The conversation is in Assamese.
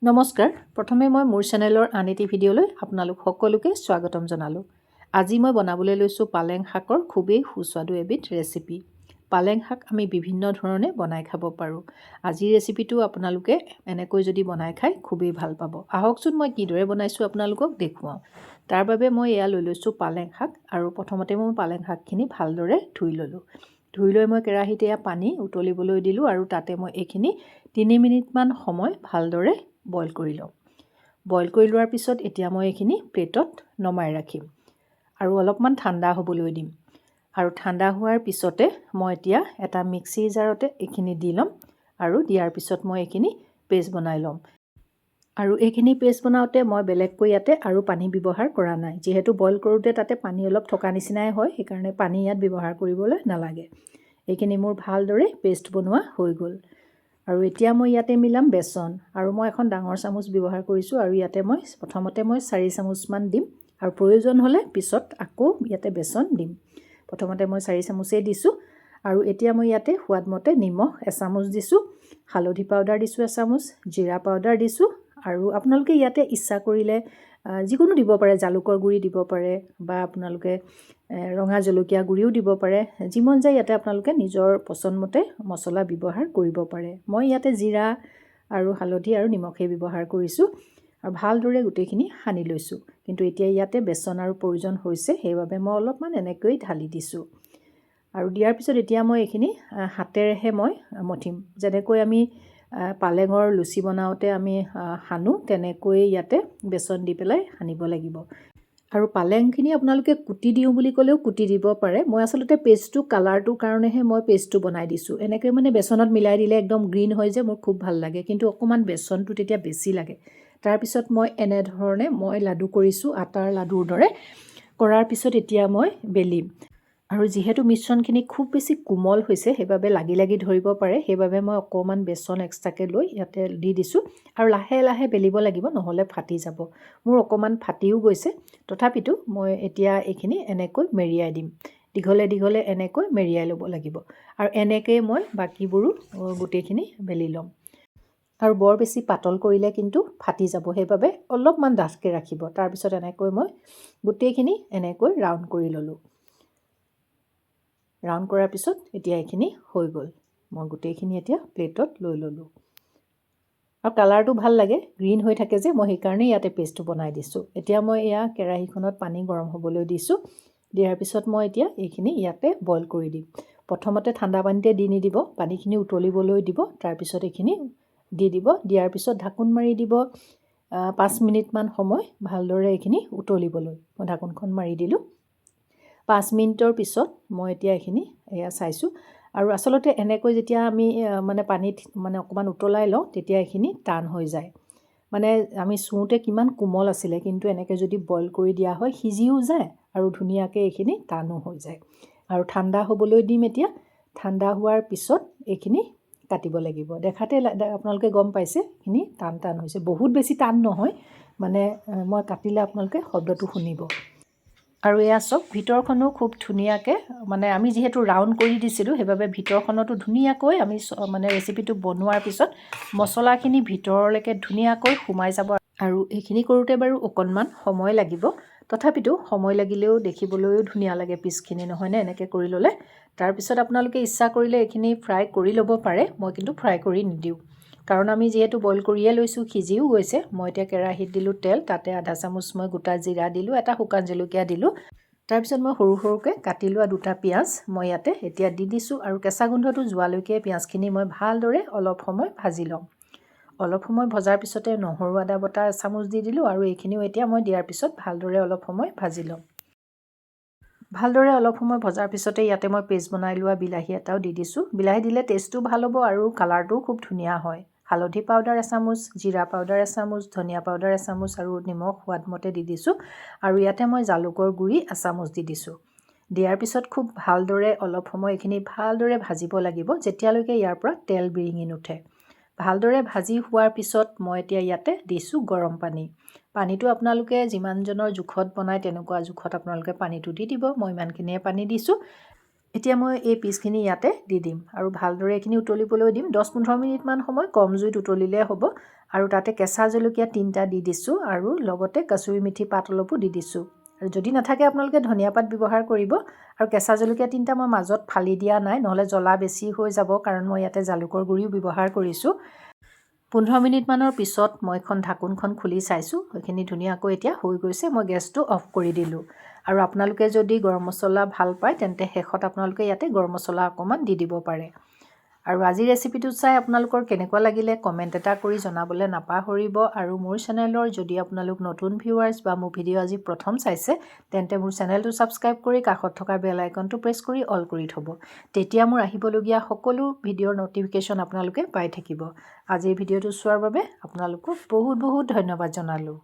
নমস্কাৰ। প্ৰথমে মই মোৰ চেনেলৰ আন এটি ভিডিঅ'লৈ আপোনালোক সকলোকে স্বাগতম জনালোঁ। আজি মই বনাবলৈ লৈছোঁ পালেং শাকৰ খুবেই সুস্বাদু এবিধ ৰেচিপি। পালেং শাক আমি বিভিন্ন ধৰণে বনাই খাব পাৰোঁ। আজিৰ ৰেচিপিটো আপোনালোকে এনেকৈ যদি বনাই খায় খুবেই ভাল পাব। আহকচোন মই কিদৰে বনাইছোঁ আপোনালোকক দেখুৱাওঁ। তাৰ বাবে মই এয়া লৈ লৈছোঁ পালেং শাক আৰু প্ৰথমতে মই পালেং শাকখিনি ভালদৰে ধুই ল'লোঁ। ধুই লৈ মই কেৰাহীত এয়া পানী উতলিবলৈ দিলোঁ আৰু তাতে মই এইখিনি 3 মিনিটমান সময় ভালদৰে বইল কৰি লওঁ। বইল কৰি লোৱাৰ পিছত এতিয়া মই এইখিনি প্লেটত নমাই ৰাখিম আৰু অলপমান ঠাণ্ডা হ'বলৈ দিম। আৰু ঠাণ্ডা হোৱাৰ পিছতে মই এতিয়া এটা মিক্সিৰ জাৰতে এইখিনি দি ল'ম আৰু দিয়াৰ পিছত মই এইখিনি পেষ্ট বনাই ল'ম। আৰু এইখিনি পেষ্ট বনাওঁতে মই বেলেগকৈ ইয়াতে আৰু পানী ব্যৱহাৰ কৰা নাই। যিহেতু বইল কৰোঁতে তাতে পানী অলপ থকা নিচিনাই হয়, সেইকাৰণে পানী ইয়াত ব্যৱহাৰ কৰিবলৈ নালাগে। এইখিনি মোৰ ভালদৰে পেষ্ট বনোৱা হৈ গ'ল। আৰু এতিয়া মই ইয়াতে মিলাম বেচন আৰু মই এখন ডাঙৰ চামুচ ব্যৱহাৰ কৰিছোঁ আৰু ইয়াতে মই প্ৰথমতে 4 চামুচমান দিম আৰু প্ৰয়োজন হ'লে পিছত আকৌ ইয়াতে বেচন দিম। প্ৰথমতে মই 4 চামুচেই দিছোঁ আৰু এতিয়া মই ইয়াতে সোৱাদমতে নিমখ এচামুচ দিছোঁ, হালধি পাউডাৰ দিছোঁ এচামুচ, জিৰা পাউডাৰ দিছোঁ আৰু আপোনালোকে ইয়াতে ইচ্ছা কৰিলে যিকোনো দিব পাৰে, জালুকৰ গুড়ি দিব পাৰে বা আপোনালোকে ৰঙা জলকীয়া গুড়িও দিব পাৰে। যি মন যায় ইয়াতে আপোনালোকে নিজৰ পচন্দমতে মছলা ব্যৱহাৰ কৰিব পাৰে। মই ইয়াতে জিৰা আৰু হালধি আৰু নিমখেই ব্যৱহাৰ কৰিছোঁ আৰু ভালদৰে গোটেইখিনি সানি লৈছোঁ। কিন্তু এতিয়া ইয়াতে বেচন আৰু প্ৰয়োজন হৈছে, সেইবাবে মই অলপমান এনেকৈ ঢালি দিছোঁ। আৰু দিয়াৰ পিছত এতিয়া মই এইখিনি হাতেৰেহে মই মঠিম। যেনেকৈ আমি পালেঙৰ লুচি বনাওঁতে আমি সানো, তেনেকৈ ইয়াতে বেচন দি পেলাই সানিব লাগিব। আৰু পালেংখিনি আপোনালোকে কুটি দিওঁ বুলি ক'লেও কুটি দিব পাৰে। মই আচলতে পেষ্টটো কালাৰটোৰ কাৰণেহে মই পেষ্টটো বনাই দিছোঁ। এনেকৈ বেচনত মিলাই দিলে একদম গ্ৰীণ হয় যে, মোৰ খুব ভাল লাগে, কিন্তু অকণমান বেচনটো তেতিয়া বেছি লাগে। তাৰপিছত মই এনেধৰণে লাডু কৰিছোঁ, আটাৰ লাডুৰ দৰে। কৰাৰ পিছত এতিয়া মই বেলিম। আৰু যিহেতু মিশ্ৰণখিনি খুব বেছি কোমল হৈছে, সেইবাবে লাগি লাগি ধৰিব পাৰে, সেইবাবে মই অকণমান বেচন এক্সট্ৰাকৈ লৈ ইয়াতে দি দিছোঁ আৰু লাহে লাহে বেলিব লাগিব, নহ'লে ফাটি যাব। মোৰ অকণমান ফাটিও গৈছে, তথাপিতো মই এতিয়া এইখিনি এনেকৈ মেৰিয়াই দিম। দীঘলে দীঘলে এনেকৈ মেৰিয়াই ল'ব লাগিব আৰু এনেকৈয়ে মই বাকীবোৰো গোটেইখিনি বেলি ল'ম। আৰু বৰ বেছি পাতল কৰিলে কিন্তু ফাটি যাব, সেইবাবে অলপমান ডাঠকৈ ৰাখিব। তাৰপিছত এনেকৈ মই গোটেইখিনি এনেকৈ ৰাউণ্ড কৰি ল'লোঁ। ৰাউণ্ড কৰাৰ পিছত এতিয়া এইখিনি হৈ গ'ল। মই গোটেইখিনি এতিয়া প্লেটত লৈ ল'লোঁ। আৰু কালাৰটো ভাল লাগে, গ্ৰীণ হৈ থাকে যে, মই সেইকাৰণে ইয়াতে পেষ্টটো বনাই দিছোঁ। এতিয়া মই এয়া কেৰাহীখনত পানী গৰম হ'বলৈ দিছোঁ। দিয়াৰ পিছত মই এতিয়া এইখিনি ইয়াতে বইল কৰি দিম। প্ৰথমতে ঠাণ্ডা পানীতে দি নিদিব, পানীখিনি উতলিবলৈ দিব, তাৰপিছত এইখিনি দি দিব। দিয়াৰ পিছত ঢাকোন মাৰি দিব 5 মিনিটমান সময় ভালদৰে এইখিনি উতলিবলৈ। মই ঢাকোনখন মাৰি দিলোঁ। 5 মিনিটৰ পিছত মই এতিয়া এইখিনি চাইছোঁ। আৰু আচলতে এনেকৈ যেতিয়া আমি পানীত অকণমান উতলাই লওঁ, তেতিয়া এইখিনি টান হৈ যায়। আমি চুওঁতে কিমান কোমল আছিলে, কিন্তু এনেকৈ যদি বইল কৰি দিয়া হয় সিজিও যায় আৰু ধুনীয়াকৈ এইখিনি টানো হৈ যায়। আৰু ঠাণ্ডা হ'বলৈ দিম এতিয়া। ঠাণ্ডা হোৱাৰ পিছত এইখিনি কাটিব লাগিব। দেখাতে আপোনালোকে গম পাইছে এইখিনি টান টান হৈছে, বহুত বেছি টান নহয়, মই কাটিলে আপোনালোকে শব্দটো শুনিব। আৰু এয়া চব ভিতৰখনো খুব ধুনীয়াকৈ, আমি যিহেতু ৰাউণ্ড কৰি দিছিলোঁ, সেইবাবে ভিতৰখনতো ধুনীয়াকৈ আমি ৰেচিপিটো বনোৱাৰ পিছত মছলাখিনি ভিতৰলৈকে ধুনীয়াকৈ সোমাই যাব। আৰু এইখিনি কৰোঁতে বাৰু অকণমান সময় লাগিব, তথাপিতো সময় লাগিলেও দেখিবলৈও ধুনীয়া লাগে পিচখিনি, নহয়নে? এনেকৈ কৰি ল'লে। তাৰপিছত আপোনালোকে ইচ্ছা কৰিলে এইখিনি ফ্ৰাই কৰি ল'ব পাৰে। মই কিন্তু ফ্ৰাই কৰি নিদিওঁ, কাৰণ আমি যিহেতু বইল কৰিয়ে লৈছোঁ, সিজিও গৈছে। মই এতিয়া কেৰাহীত দিলোঁ তেল, তাতে আধা চামুচ মই গোটা জিৰা দিলোঁ, এটা শুকান জলকীয়া দিলোঁ। তাৰপিছত মই সৰু সৰুকৈ কাটি লোৱা 2টা পিঁয়াজ মই ইয়াতে এতিয়া দি দিছোঁ আৰু কেঁচা গোন্ধটো যোৱালৈকে পিঁয়াজখিনি মই ভালদৰে অলপ সময় ভাজি ল'ম। অলপ সময় ভজাৰ পিছতে নহৰু আদা বটা এচামুচ দি দিলোঁ আৰু এইখিনিও এতিয়া মই দিয়াৰ পিছত ভালদৰে অলপ সময় ভাজি ল'ম। ভালদৰে অলপ সময় ভজাৰ পিছতে ইয়াতে মই পেষ্ট বনাই লোৱা বিলাহী এটাও দি দিছোঁ। বিলাহী দিলে টেষ্টটো ভাল হ'ব আৰু কালাৰটোও খুব ধুনীয়া হয়। হালধি পাউডাৰ এচামুচ, জিৰা পাউডাৰ এচামুচ, ধনিয়া পাউডাৰ এচামুচ আৰু নিমখ সোৱাদমতে দি দিছোঁ। আৰু ইয়াতে মই জালুকৰ গুড়ি এচামুচ দি দিছোঁ। দিয়াৰ পিছত খুব ভালদৰে অলপ সময় এইখিনি ভালদৰে ভাজিব লাগিব, যেতিয়ালৈকে ইয়াৰ পৰা তেল বিৰিঙি নুঠে। ভালদৰে ভাজি হোৱাৰ পিছত মই এতিয়া ইয়াতে দিছোঁ গৰম পানী। পানীটো আপোনালোকে যিমানজনৰ জোখত বনায় তেনেকুৱা জোখত আপোনালোকে পানীটো দি দিব। মই ইমানখিনিয়ে পানী দিছোঁ। এতিয়া মই এই পিচখিনি ইয়াতে দি দিম আৰু ভালদৰে এইখিনি উতলিবলৈ দিম। 10-15 মিনিটমান সময় কম জুইত উতলিলে হ'ব। আৰু তাতে কেঁচা জলকীয়া 3টা দি দিছোঁ আৰু লগতে কচুৰি মেথি পাত অলপো দি দিছোঁ। আৰু যদি নাথাকে আপোনালোকে ধনিয়া পাত ব্যৱহাৰ কৰিব। আৰু কেঁচা জলকীয়া 3টা মই মাজত ফালি দিয়া নাই, নহ'লে জ্বলা বেছি হৈ যাব, কাৰণ মই ইয়াতে জালুকৰ গুড়িও ব্যৱহাৰ কৰিছোঁ। 15 মিনিটমানৰ পিছত মই এখন ঢাকোনখন খুলি চাইছোঁ, সেইখিনি ধুনীয়াকৈ এতিয়া হৈ গৈছে। মই গেছটো অফ কৰি দিলোঁ। আৰু আপোনালোকে যদি গৰম মছলা ভাল পায় তেন্তে শেষত আপোনালোকে ইয়াতে গৰম মছলা অকণমান দি দিব পাৰে। আৰু আজিৰ ৰেচিপিটো চাই আপোনালোকৰ কেনেকুৱা লাগিলে কমেণ্ট এটা কৰি জনাবলৈ নাপাহৰিব। আৰু মোৰ চেনেলৰ যদি আপোনালোক নতুন ভিউৱাৰ্ছ বা মোৰ ভিডিঅ' আজি প্ৰথম চাইছে তেন্তে মোৰ চেনেলটো ছাবস্ক্ৰাইব কৰি কাষত থকা বেল আইকনটো প্ৰেছ কৰি অল কৰি থ'ব। তেতিয়া মোৰ আহিবলগীয়া সকলো ভিডিঅ'ৰ ন'টিফিকেশ্যন আপোনালোকে পাই থাকিব। আজিৰ ভিডিঅ'টো চোৱাৰ বাবে আপোনালোকক বহুত বহুত ধন্যবাদ জনালোঁ।